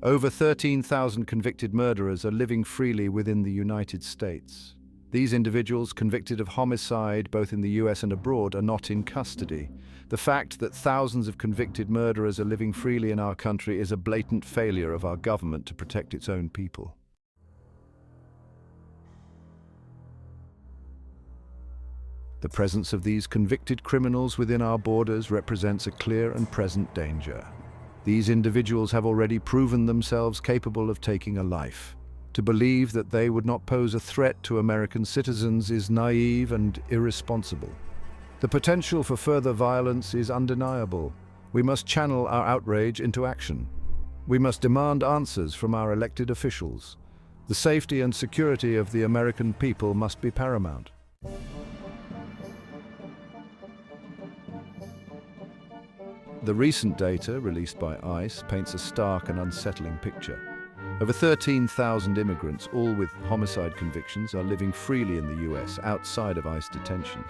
Over 13,000 convicted murderers are living freely within the United States. These individuals convicted of homicide, both in the US and abroad, are not in custody. The fact that thousands of convicted murderers are living freely in our country is a blatant failure of our government to protect its own people. The presence of these convicted criminals within our borders represents a clear and present danger. These individuals have already proven themselves capable of taking a life. To believe that they would not pose a threat to American citizens is naive and irresponsible. The potential for further violence is undeniable. We must channel our outrage into action. We must demand answers from our elected officials. The safety and security of the American people must be paramount. The recent data released by ICE paints a stark and unsettling picture. Over 13,000 immigrants, all with homicide convictions, are living freely in the US outside of ICE detention.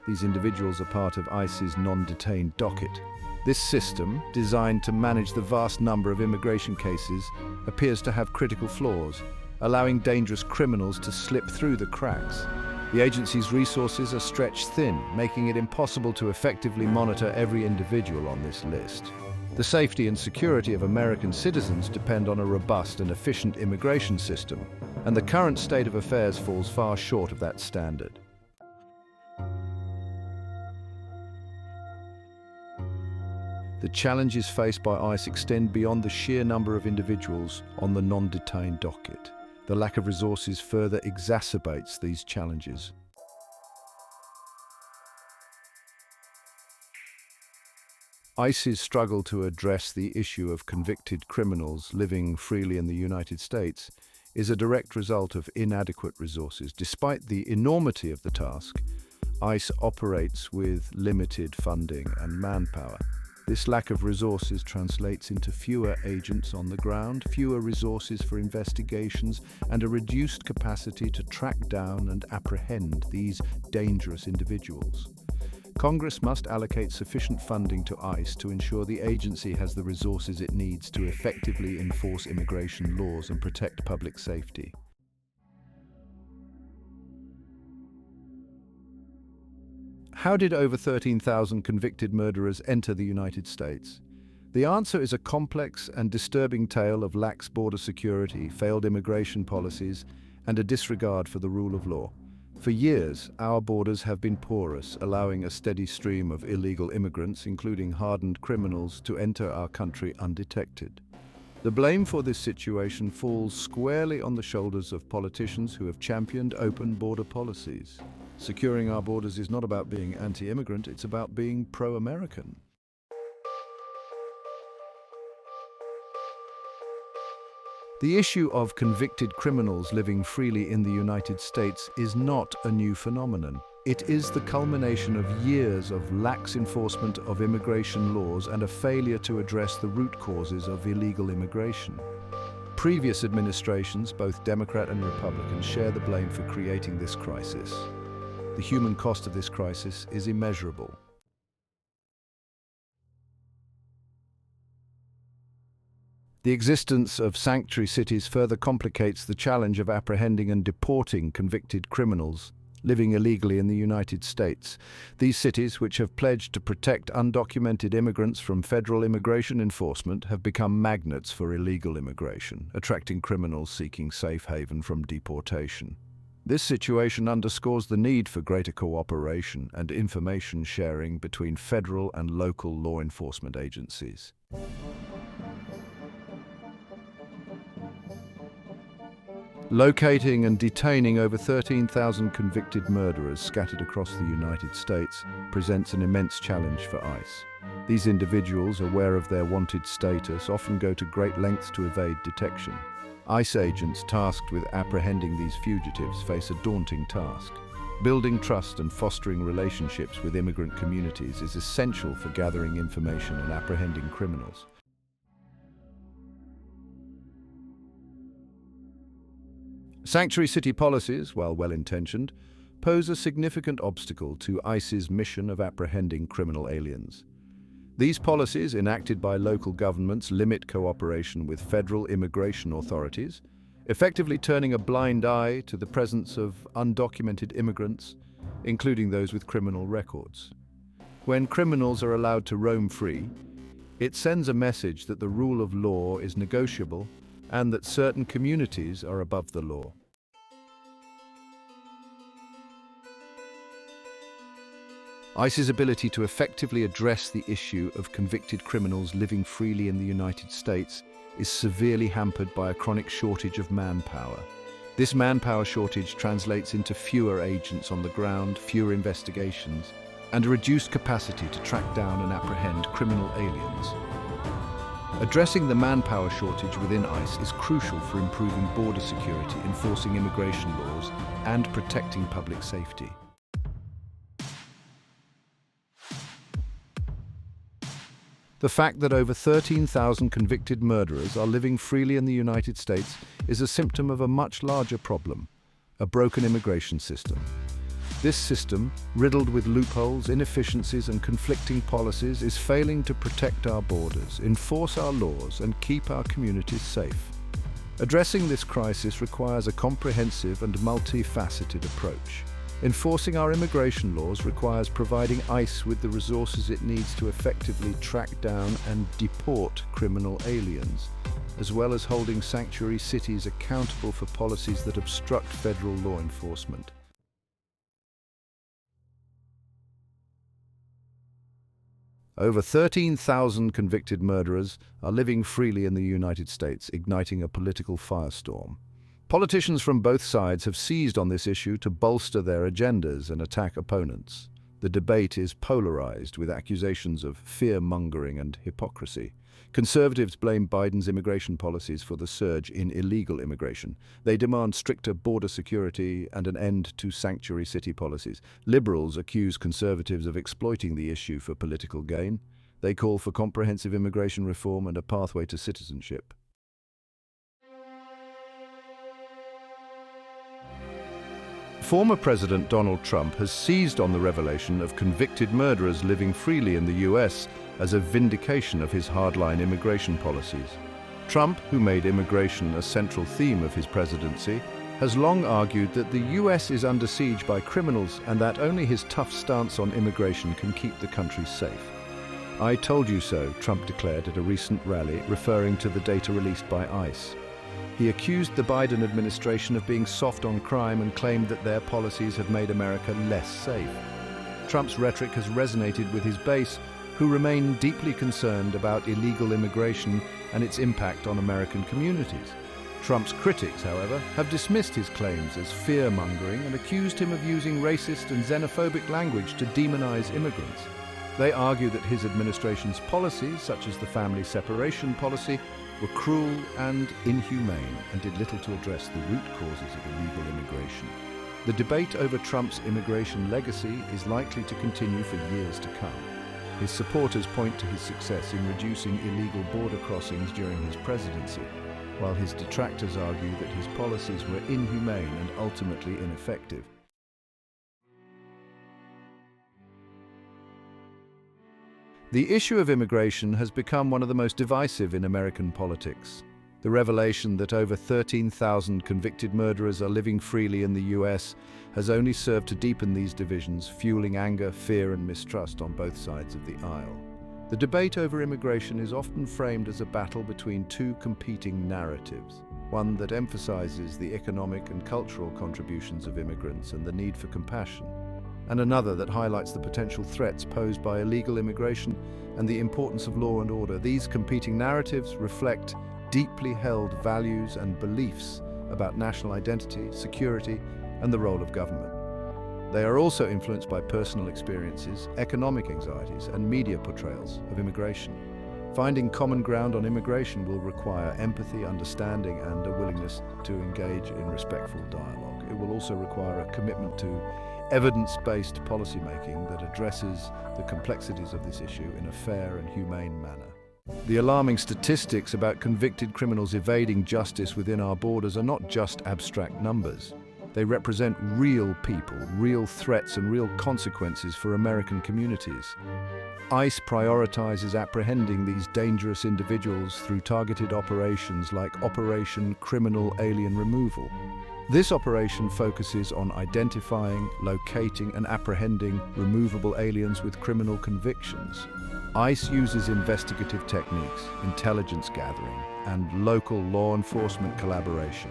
These individuals are part of ICE's non-detained docket. This system, designed to manage the vast number of immigration cases, appears to have critical flaws, allowing dangerous criminals to slip through the cracks. The agency's resources are stretched thin, making it impossible to effectively monitor every individual on this list. The safety and security of American citizens depend on a robust and efficient immigration system, and the current state of affairs falls far short of that standard. The challenges faced by ICE extend beyond the sheer number of individuals on the non-detained docket. The lack of resources further exacerbates these challenges. ICE's struggle to address the issue of convicted criminals living freely in the United States is a direct result of inadequate resources. Despite the enormity of the task, ICE operates with limited funding and manpower. This lack of resources translates into fewer agents on the ground, fewer resources for investigations, and a reduced capacity to track down and apprehend these dangerous individuals. Congress must allocate sufficient funding to ICE to ensure the agency has the resources it needs to effectively enforce immigration laws and protect public safety. How did over 13,000 convicted murderers enter the United States? The answer is a complex and disturbing tale of lax border security, failed immigration policies, and a disregard for the rule of law. For years, our borders have been porous, allowing a steady stream of illegal immigrants, including hardened criminals, to enter our country undetected. The blame for this situation falls squarely on the shoulders of politicians who have championed open border policies. Securing our borders is not about being anti-immigrant, it's about being pro-American. The issue of convicted criminals living freely in the United States is not a new phenomenon. It is the culmination of years of lax enforcement of immigration laws and a failure to address the root causes of illegal immigration. Previous administrations, both Democrat and Republican, share the blame for creating this crisis. The human cost of this crisis is immeasurable. The existence of sanctuary cities further complicates the challenge of apprehending and deporting convicted criminals living illegally in the United States. These cities, which have pledged to protect undocumented immigrants from federal immigration enforcement, have become magnets for illegal immigration, attracting criminals seeking safe haven from deportation. This situation underscores the need for greater cooperation and information sharing between federal and local law enforcement agencies. Locating and detaining over 13,000 convicted murderers scattered across the United States presents an immense challenge for ICE. These individuals, aware of their wanted status, often go to great lengths to evade detection. ICE agents tasked with apprehending these fugitives face a daunting task. Building trust and fostering relationships with immigrant communities is essential for gathering information and apprehending criminals. Sanctuary city policies, while well-intentioned, pose a significant obstacle to ICE's mission of apprehending criminal aliens. These policies, enacted by local governments, limit cooperation with federal immigration authorities, effectively turning a blind eye to the presence of undocumented immigrants, including those with criminal records. When criminals are allowed to roam free, it sends a message that the rule of law is negotiable and that certain communities are above the law. ICE's ability to effectively address the issue of convicted criminals living freely in the United States is severely hampered by a chronic shortage of manpower. This manpower shortage translates into fewer agents on the ground, fewer investigations, and a reduced capacity to track down and apprehend criminal aliens. Addressing the manpower shortage within ICE is crucial for improving border security, enforcing immigration laws, and protecting public safety. The fact that over 13,000 convicted murderers are living freely in the United States is a symptom of a much larger problem: a broken immigration system. This system, riddled with loopholes, inefficiencies, and conflicting policies, is failing to protect our borders, enforce our laws, and keep our communities safe. Addressing this crisis requires a comprehensive and multifaceted approach. Enforcing our immigration laws requires providing ICE with the resources it needs to effectively track down and deport criminal aliens, as well as holding sanctuary cities accountable for policies that obstruct federal law enforcement. Over 13,000 convicted murderers are living freely in the United States, igniting a political firestorm. Politicians from both sides have seized on this issue to bolster their agendas and attack opponents. The debate is polarized, with accusations of fear-mongering and hypocrisy. Conservatives blame Biden's immigration policies for the surge in illegal immigration. They demand stricter border security and an end to sanctuary city policies. Liberals accuse conservatives of exploiting the issue for political gain. They call for comprehensive immigration reform and a pathway to citizenship. Former President Donald Trump has seized on the revelation of convicted murderers living freely in the US as a vindication of his hardline immigration policies. Trump, who made immigration a central theme of his presidency, has long argued that the US is under siege by criminals and that only his tough stance on immigration can keep the country safe. "I told you so," Trump declared at a recent rally, referring to the data released by ICE. He accused the Biden administration of being soft on crime and claimed that their policies have made America less safe. Trump's rhetoric has resonated with his base, who remain deeply concerned about illegal immigration and its impact on American communities. Trump's critics, however, have dismissed his claims as fear-mongering and accused him of using racist and xenophobic language to demonize immigrants. They argue that his administration's policies, such as the family separation policy, were cruel and inhumane and did little to address the root causes of illegal immigration. The debate over Trump's immigration legacy is likely to continue for years to come. His supporters point to his success in reducing illegal border crossings during his presidency, while his detractors argue that his policies were inhumane and ultimately ineffective. The issue of immigration has become one of the most divisive in American politics. The revelation that over 13,000 convicted murderers are living freely in the US has only served to deepen these divisions, fueling anger, fear, and mistrust on both sides of the aisle. The debate over immigration is often framed as a battle between two competing narratives, one that emphasizes the economic and cultural contributions of immigrants and the need for compassion, and another that highlights the potential threats posed by illegal immigration and the importance of law and order. These competing narratives reflect deeply held values and beliefs about national identity, security, and the role of government. They are also influenced by personal experiences, economic anxieties, and media portrayals of immigration. Finding common ground on immigration will require empathy, understanding, and a willingness to engage in respectful dialogue. It will also require a commitment to evidence-based policymaking that addresses the complexities of this issue in a fair and humane manner. The alarming statistics about convicted criminals evading justice within our borders are not just abstract numbers. They represent real people, real threats and real consequences for American communities. ICE prioritizes apprehending these dangerous individuals through targeted operations like Operation Criminal Alien Removal. This operation focuses on identifying, locating and apprehending removable aliens with criminal convictions. ICE uses investigative techniques, intelligence gathering, and local law enforcement collaboration.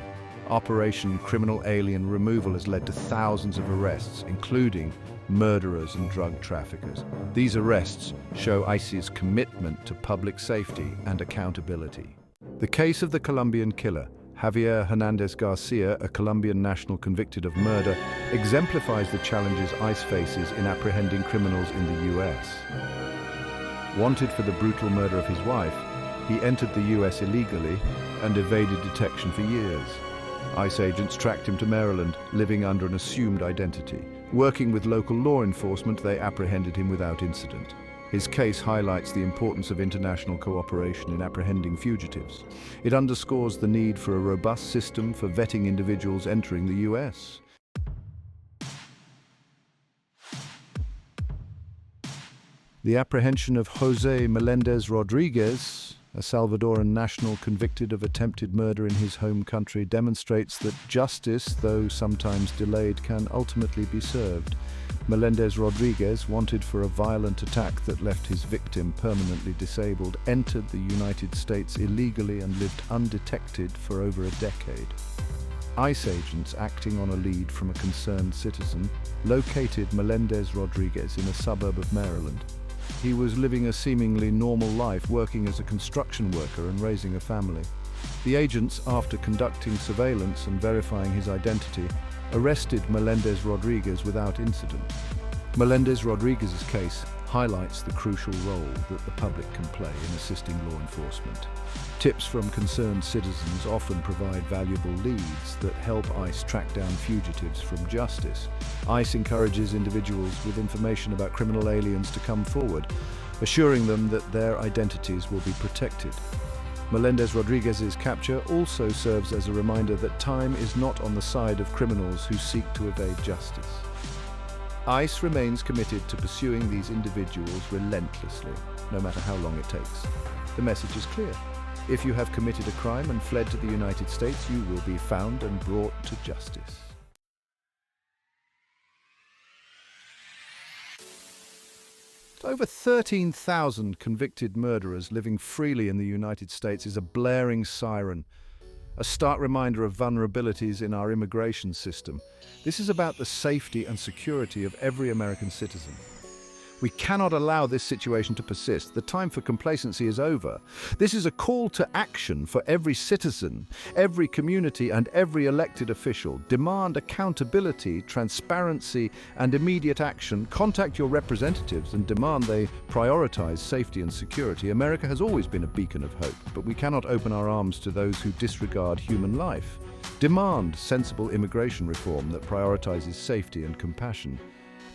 Operation Criminal Alien Removal has led to thousands of arrests, including murderers and drug traffickers. These arrests show ICE's commitment to public safety and accountability. The case of the Colombian killer, Javier Hernandez Garcia, a Colombian national convicted of murder, exemplifies the challenges ICE faces in apprehending criminals in the US. Wanted for the brutal murder of his wife, he entered the US illegally and evaded detection for years. ICE agents tracked him to Maryland, living under an assumed identity. Working with local law enforcement, they apprehended him without incident. His case highlights the importance of international cooperation in apprehending fugitives. It underscores the need for a robust system for vetting individuals entering the US. The apprehension of Jose Melendez Rodriguez, a Salvadoran national convicted of attempted murder in his home country, demonstrates that justice, though sometimes delayed, can ultimately be served. Melendez Rodriguez, wanted for a violent attack that left his victim permanently disabled, entered the United States illegally and lived undetected for over a decade. ICE agents, acting on a lead from a concerned citizen, located Melendez Rodriguez in a suburb of Maryland. He was living a seemingly normal life, working as a construction worker and raising a family. The agents, after conducting surveillance and verifying his identity, arrested Melendez Rodriguez without incident. Melendez Rodriguez's case highlights the crucial role that the public can play in assisting law enforcement. Tips from concerned citizens often provide valuable leads that help ICE track down fugitives from justice. ICE encourages individuals with information about criminal aliens to come forward, assuring them that their identities will be protected. Melendez Rodriguez's capture also serves as a reminder that time is not on the side of criminals who seek to evade justice. ICE remains committed to pursuing these individuals relentlessly, no matter how long it takes. The message is clear. If you have committed a crime and fled to the United States, you will be found and brought to justice. Over 13,000 convicted murderers living freely in the United States is a blaring siren, a stark reminder of vulnerabilities in our immigration system. This is about the safety and security of every American citizen. We cannot allow this situation to persist. The time for complacency is over. This is a call to action for every citizen, every community, and every elected official. Demand accountability, transparency, and immediate action. Contact your representatives and demand they prioritize safety and security. America has always been a beacon of hope, but we cannot open our arms to those who disregard human life. Demand sensible immigration reform that prioritizes safety and compassion.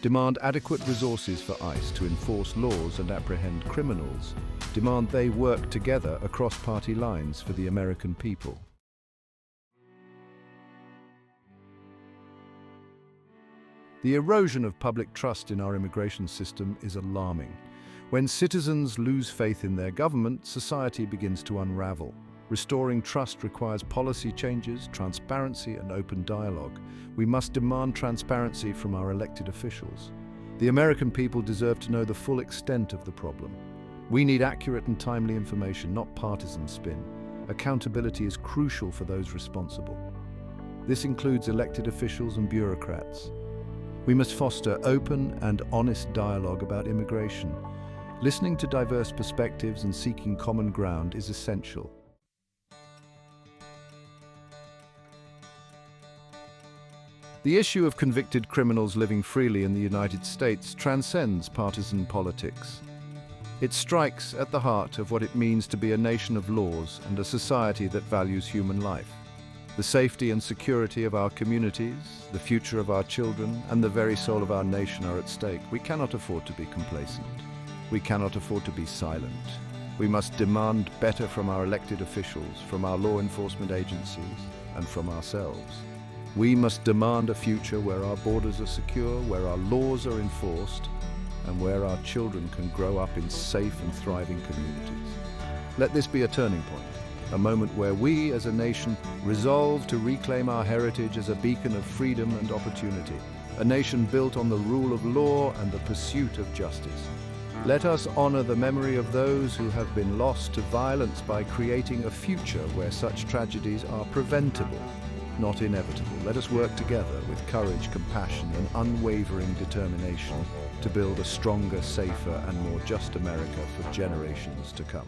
Demand adequate resources for ICE to enforce laws and apprehend criminals. Demand they work together across party lines for the American people. The erosion of public trust in our immigration system is alarming. When citizens lose faith in their government, society begins to unravel. Restoring trust requires policy changes, transparency, and open dialogue. We must demand transparency from our elected officials. The American people deserve to know the full extent of the problem. We need accurate and timely information, not partisan spin. Accountability is crucial for those responsible. This includes elected officials and bureaucrats. We must foster open and honest dialogue about immigration. Listening to diverse perspectives and seeking common ground is essential. The issue of convicted criminals living freely in the United States transcends partisan politics. It strikes at the heart of what it means to be a nation of laws and a society that values human life. The safety and security of our communities, the future of our children, and the very soul of our nation are at stake. We cannot afford to be complacent. We cannot afford to be silent. We must demand better from our elected officials, from our law enforcement agencies, and from ourselves. We must demand a future where our borders are secure, where our laws are enforced, and where our children can grow up in safe and thriving communities. Let this be a turning point, a moment where we as a nation resolve to reclaim our heritage as a beacon of freedom and opportunity, a nation built on the rule of law and the pursuit of justice. Let us honor the memory of those who have been lost to violence by creating a future where such tragedies are preventable, not inevitable. Let us work together with courage, compassion, and unwavering determination to build a stronger, safer, and more just America for generations to come.